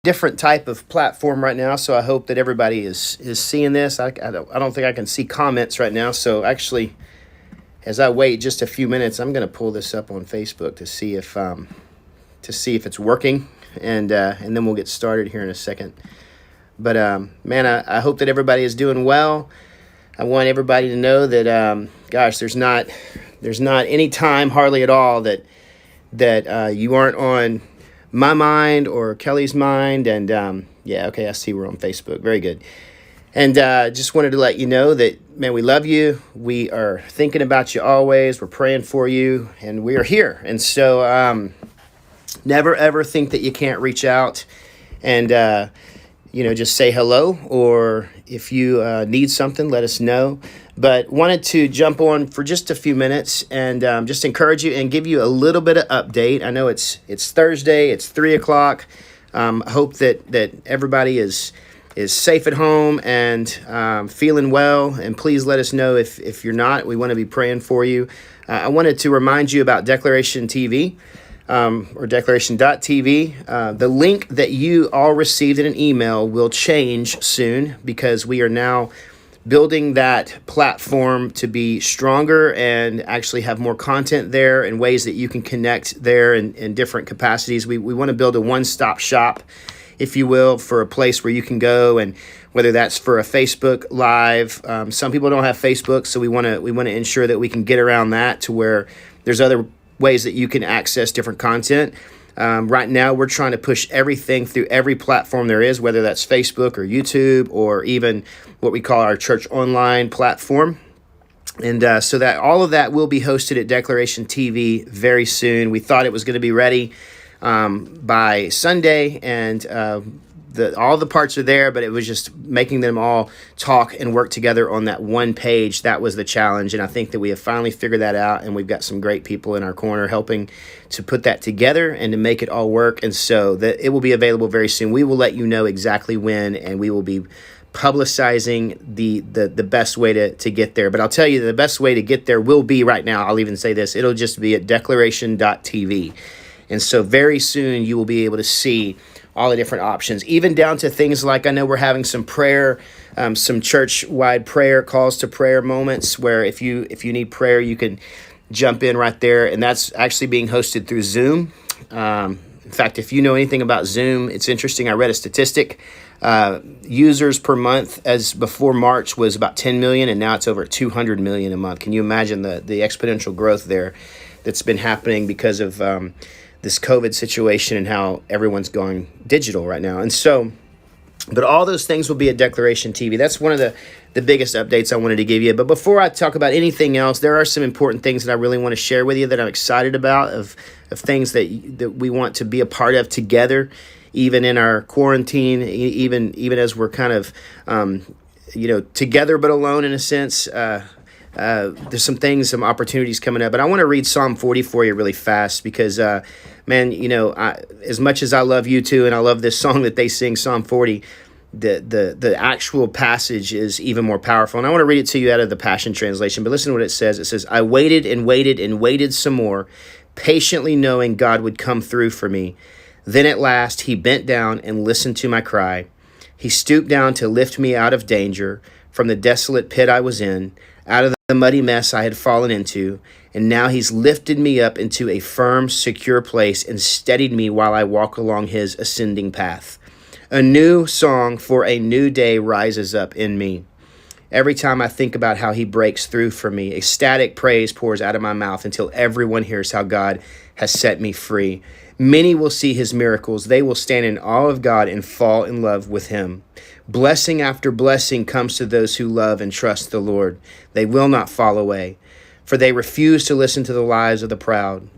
different type of platform right now, so I hope that everybody is seeing this. I don't think I can see comments right now, so actually, as I wait just a few minutes, I'm going to pull this up on Facebook to see if it's working, and then we'll get started here in a second. But man, I hope that everybody is doing well. I want everybody to know that gosh, there's not any time hardly at all that you aren't on my mind or Kelly's mind. And yeah, okay, I see we're on Facebook. Very good. And just wanted to let you know that, man, we love you. We are thinking about you always. We're praying for you, and we are here. And so never, ever think that you can't reach out and, just say hello, or if you need something, let us know. But wanted to jump on for just a few minutes and just encourage you and give you a little bit of update. I know it's Thursday, it's 3:00. I hope that everybody is safe at home and feeling well. And please let us know if you're not. We want to be praying for you. I wanted to remind you about Declaration TV. Or Declaration.tv. The link that you all received in an email will change soon, because we are now building that platform to be stronger and actually have more content there and ways that you can connect there in different capacities. We want to build a one-stop shop, if you will, for a place where you can go, and whether that's for a Facebook Live. Some people don't have Facebook, so we want to ensure that we can get around that to where there's other ways that you can access different content. Right now, we're trying to push everything through every platform there is, whether that's Facebook or YouTube or even what we call our church online platform. And so that all of that will be hosted at Declaration TV very soon. We thought it was going to be ready by Sunday, and all the parts are there, but it was just making them all talk and work together on that one page. That was the challenge, and I think that we have finally figured that out, and we've got some great people in our corner helping to put that together and to make it all work. And so that it will be available very soon. We will let you know exactly when, and we will be publicizing the best way to get there. But I'll tell you, the best way to get there will be right now. I'll even say this. It'll just be at Declaration.tv. And so very soon you will be able to see all the different options, even down to things like, I know we're having some prayer, some church-wide prayer, calls to prayer moments, where if you need prayer, you can jump in right there. And that's actually being hosted through Zoom. In fact, if you know anything about Zoom, it's interesting. I read a statistic. Users per month as before March was about 10 million, and now it's over 200 million a month. Can you imagine the exponential growth there that's been happening because of this COVID situation and how everyone's going digital right now? And so, but all those things will be at Declaration TV. That's one of the biggest updates I wanted to give you. But before I talk about anything else, there are some important things that I really want to share with you that I'm excited about, of things that we want to be a part of together, even in our quarantine, even as we're kind of, together but alone in a sense. There's some opportunities coming up, but I want to read Psalm 40 for you really fast, because, man, as much as I love U2 and I love this song that they sing, Psalm 40, the actual passage is even more powerful. And I want to read it to you out of the Passion Translation, but listen to what it says. It says, I waited and waited and waited some more, patiently knowing God would come through for me. Then at last he bent down and listened to my cry. He stooped down to lift me out of danger, from the desolate pit I was in, out of the muddy mess I had fallen into, and now he's lifted me up into a firm, secure place and steadied me while I walk along his ascending path. A new song for a new day rises up in me. Every time I think about how he breaks through for me, ecstatic praise pours out of my mouth until everyone hears how God has set me free. Many will see his miracles. They will stand in awe of God and fall in love with him. Blessing after blessing comes to those who love and trust the Lord. They will not fall away, for they refuse to listen to the lies of the proud.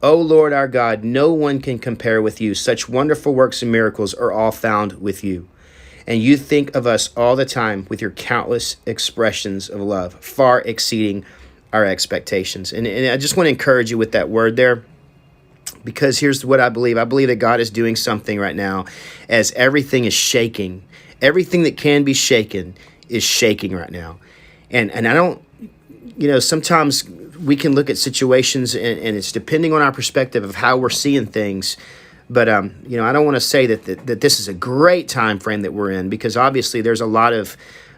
O Lord our God, no one can compare with you. Such wonderful works and miracles are all found with you. And you think of us all the time with your countless expressions of love, far exceeding our expectations. And I just want to encourage you with that word there, because here's what I believe. I believe that God is doing something right now as everything is shaking. Everything that can be shaken is shaking right now. And I don't, sometimes we can look at situations and it's depending on our perspective of how we're seeing things. But I don't want to say that this is a great time frame that we're in, because obviously there's a lot of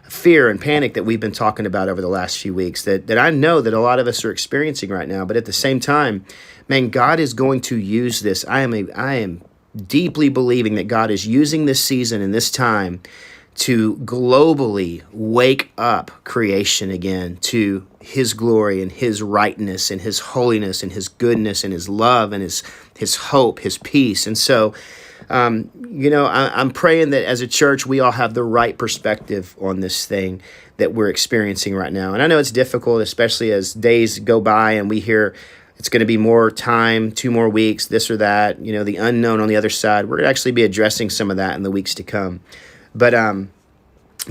fear and panic that we've been talking about over the last few weeks that I know that a lot of us are experiencing right now. But at the same time, man, God is going to use this. I am deeply believing that God is using this season and this time to globally wake up creation again to his glory and his rightness and his holiness and his goodness and his love and his hope, his peace. And so, I'm praying that as a church, we all have the right perspective on this thing that we're experiencing right now. And I know it's difficult, especially as days go by and we hear it's going to be more time, 2 more weeks, this or that, the unknown on the other side. We're going to actually be addressing some of that in the weeks to come. But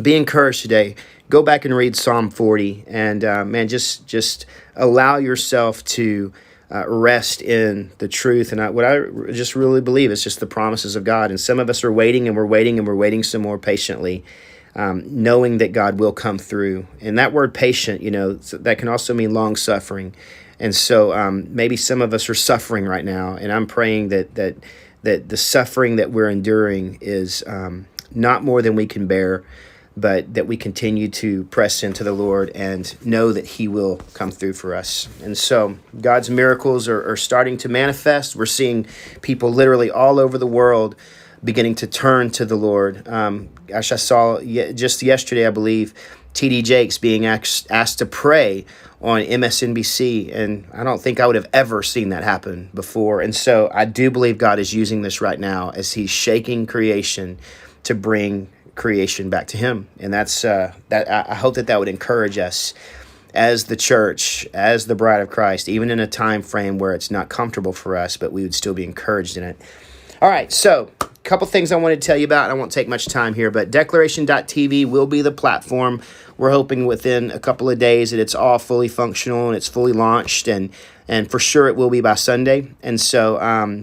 be encouraged today. Go back and read Psalm 40, and man, just allow yourself to rest in the truth. And what I just really believe is just the promises of God. And some of us are waiting, and we're waiting some more patiently, knowing that God will come through. And that word patient, that can also mean long suffering. And so maybe some of us are suffering right now, and I'm praying that the suffering that we're enduring is not more than we can bear, but that we continue to press into the Lord and know that he will come through for us. And so God's miracles are starting to manifest. We're seeing people literally all over the world beginning to turn to the Lord. I saw just yesterday, I believe, T.D. Jakes being asked to pray on MSNBC, and I don't think I would have ever seen that happen before. And so I do believe God is using this right now as he's shaking creation to bring creation back to him. And that's I hope that would encourage us as the church, as the bride of Christ, even in a time frame where it's not comfortable for us, but we would still be encouraged in it. All right, so a couple things I want to tell you about. I won't take much time here, but Declaration.tv will be the platform. We're hoping within a couple of days that it's all fully functional and it's fully launched, and for sure it will be by Sunday. And so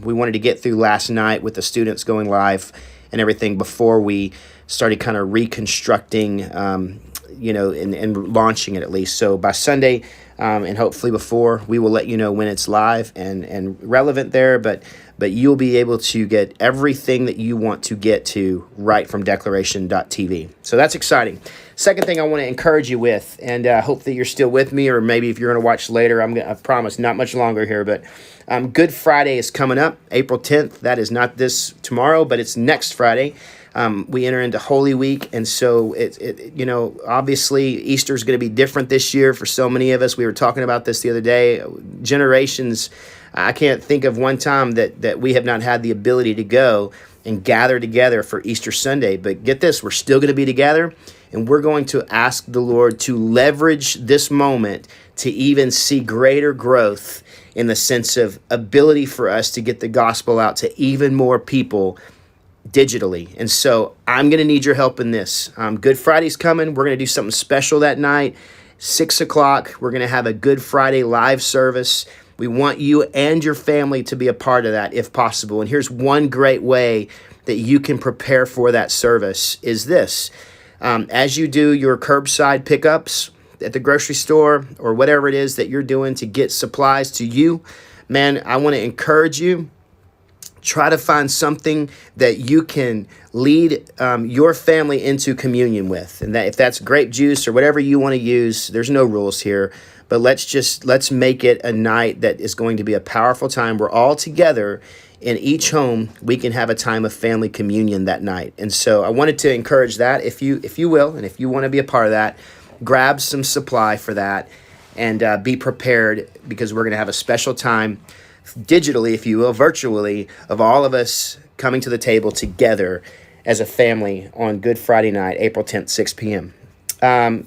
we wanted to get through last night with the students going live and everything before we started kind of reconstructing, and launching it at least. So by Sunday, and hopefully before, we will let you know when it's live and relevant there. But you'll be able to get everything that you want to get to right from Declaration.tv. So that's exciting. Second thing I want to encourage you with, and hope that you're still with me, or maybe if you're going to watch later, I promise not much longer here, but Good Friday is coming up, April 10th. That is not this tomorrow, but it's next Friday. We enter into Holy Week, and so obviously Easter is going to be different this year for so many of us. We were talking about this the other day. Generations, I can't think of one time that we have not had the ability to go and gather together for Easter Sunday. But get this, we're still going to be together, and we're going to ask the Lord to leverage this moment to even see greater growth in the sense of ability for us to get the gospel out to even more people digitally. And so I'm going to need your help in this. Good Friday's coming. We're going to do something special that night, 6 o'clock. We're going to have a Good Friday live service. We want you and your family to be a part of that if possible. And here's one great way that you can prepare for that service is this. As you do your curbside pickups at the grocery store or whatever it is that you're doing to get supplies to you, man, I want to encourage you. Try to find something that you can lead your family into communion with. And that if that's grape juice or whatever you want to use, there's no rules here. But let's make it a night that is going to be a powerful time. We're all together in each home. We can have a time of family communion that night. And so I wanted to encourage that if you will, and if you want to be a part of that, grab some supply for that and be prepared, because we're going to have a special time digitally, if you will, virtually, of all of us coming to the table together as a family on Good Friday night, April 10th, 6 p.m.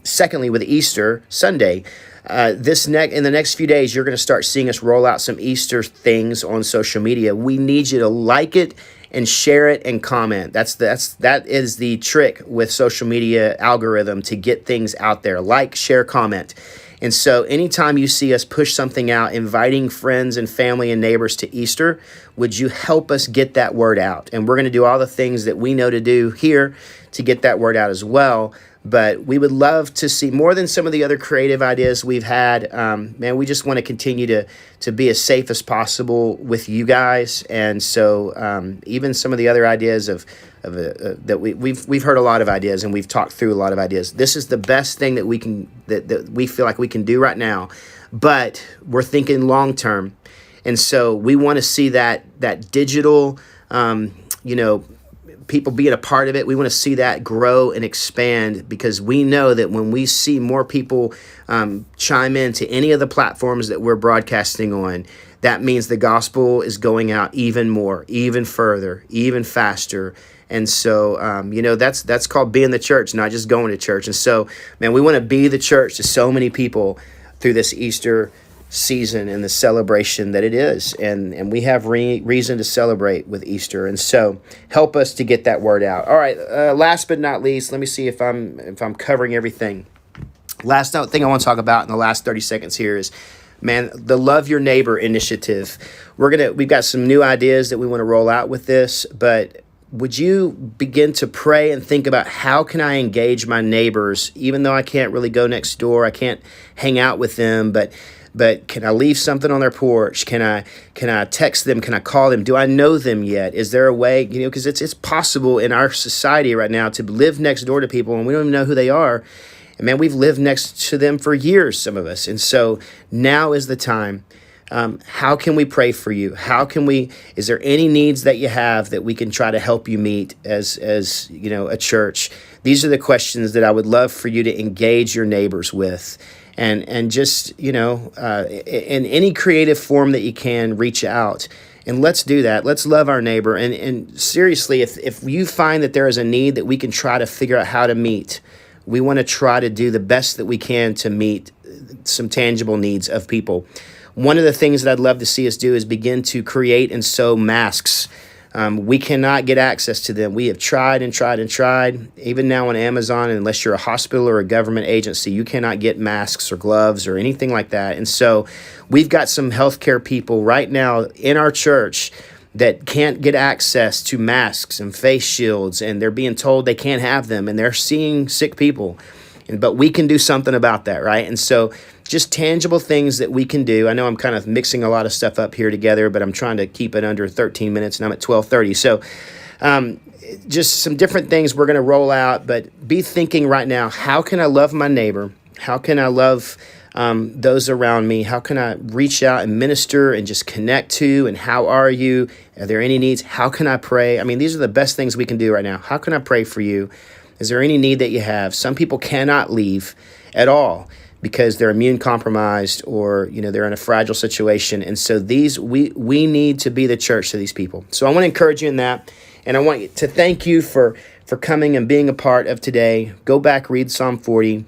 Secondly, with Easter Sunday, in the next few days, you're going to start seeing us roll out some Easter things on social media. We need you to like it and share it and comment. That is the trick with social media algorithm to get things out there. Like, share, comment. And so anytime you see us push something out, inviting friends and family and neighbors to Easter, would you help us get that word out? And we're going to do all the things that we know to do here to get that word out as well. But we would love to see more than some of the other creative ideas we've had. Man, we just want to continue to be as safe as possible with you guys. And so even some of the other ideas that we've heard a lot of ideas, and we've talked through a lot of ideas. This is the best thing that we feel like we can do right now, but we're thinking long term. And so we want to see that digital, people being a part of it. We want to see that grow and expand, because we know that when we see more people chime into any of the platforms that we're broadcasting on, that means the gospel is going out even more, even further, even faster. And so, that's called being the church, not just going to church. And so, man, we want to be the church to so many people through this Easter season and the celebration that it is. And we have reason to celebrate with Easter. And so help us to get that word out. All right. Last but not least, let me see if I'm covering everything. Last thing I want to talk about in the last 30 seconds here is, man, the Love Your Neighbor initiative. We've got some new ideas that we want to roll out with this, but would you begin to pray and think about, how can I engage my neighbors, even though I can't really go next door, I can't hang out with them, but can I leave something on their porch? Can I text them? Can I call them? Do I know them yet? Is there a way, because it's possible in our society right now to live next door to people and we don't even know who they are. And man, we've lived next to them for years, some of us. And so now is the time. How can we pray for you? Is there any needs that you have that we can try to help you meet as a church? These are the questions that I would love for you to engage your neighbors with. And just, in any creative form that you can, reach out. And let's do that. Let's love our neighbor. And seriously, if you find that there is a need that we can try to figure out how to meet, we want to try to do the best that we can to meet some tangible needs of people. One of the things that I'd love to see us do is begin to create and sew masks. We cannot get access to them. We have tried and tried and tried. Even now on Amazon, unless you're a hospital or a government agency, you cannot get masks or gloves or anything like that. And so we've got some healthcare people right now in our church that can't get access to masks and face shields, and they're being told they can't have them, and they're seeing sick people. But we can do something about that, right? And so just tangible things that we can do. I know I'm kind of mixing a lot of stuff up here together, but I'm trying to keep it under 13 minutes, and I'm at 12:30. So just some different things we're going to roll out, but be thinking right now, how can I love my neighbor? How can I love those around me? How can I reach out and minister and just connect to? And how are you? Are there any needs? How can I pray? I mean, these are the best things we can do right now. How can I pray for you? Is there any need that you have? Some people cannot leave at all because they're immune compromised, or they're in a fragile situation. And so we need to be the church to these people. So I want to encourage you in that. And I want to thank you for coming and being a part of today. Go back, read Psalm 40.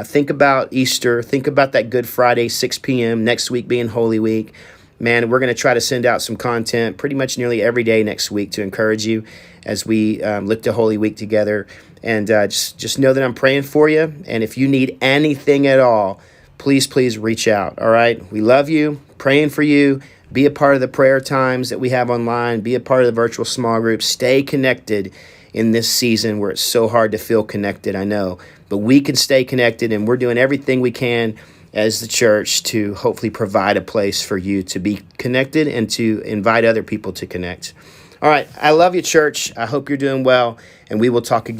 Think about Easter. Think about that Good Friday, 6 p.m., next week being Holy Week. Man, we're going to try to send out some content pretty much nearly every day next week to encourage you as we look to Holy Week together. And just know that I'm praying for you. And if you need anything at all, please reach out. All right? We love you, praying for you. Be a part of the prayer times that we have online. Be a part of the virtual small group. Stay connected in this season where it's so hard to feel connected, I know. But we can stay connected, and we're doing everything we can as the church to hopefully provide a place for you to be connected and to invite other people to connect. All right. I love you, church. I hope you're doing well, and we will talk again.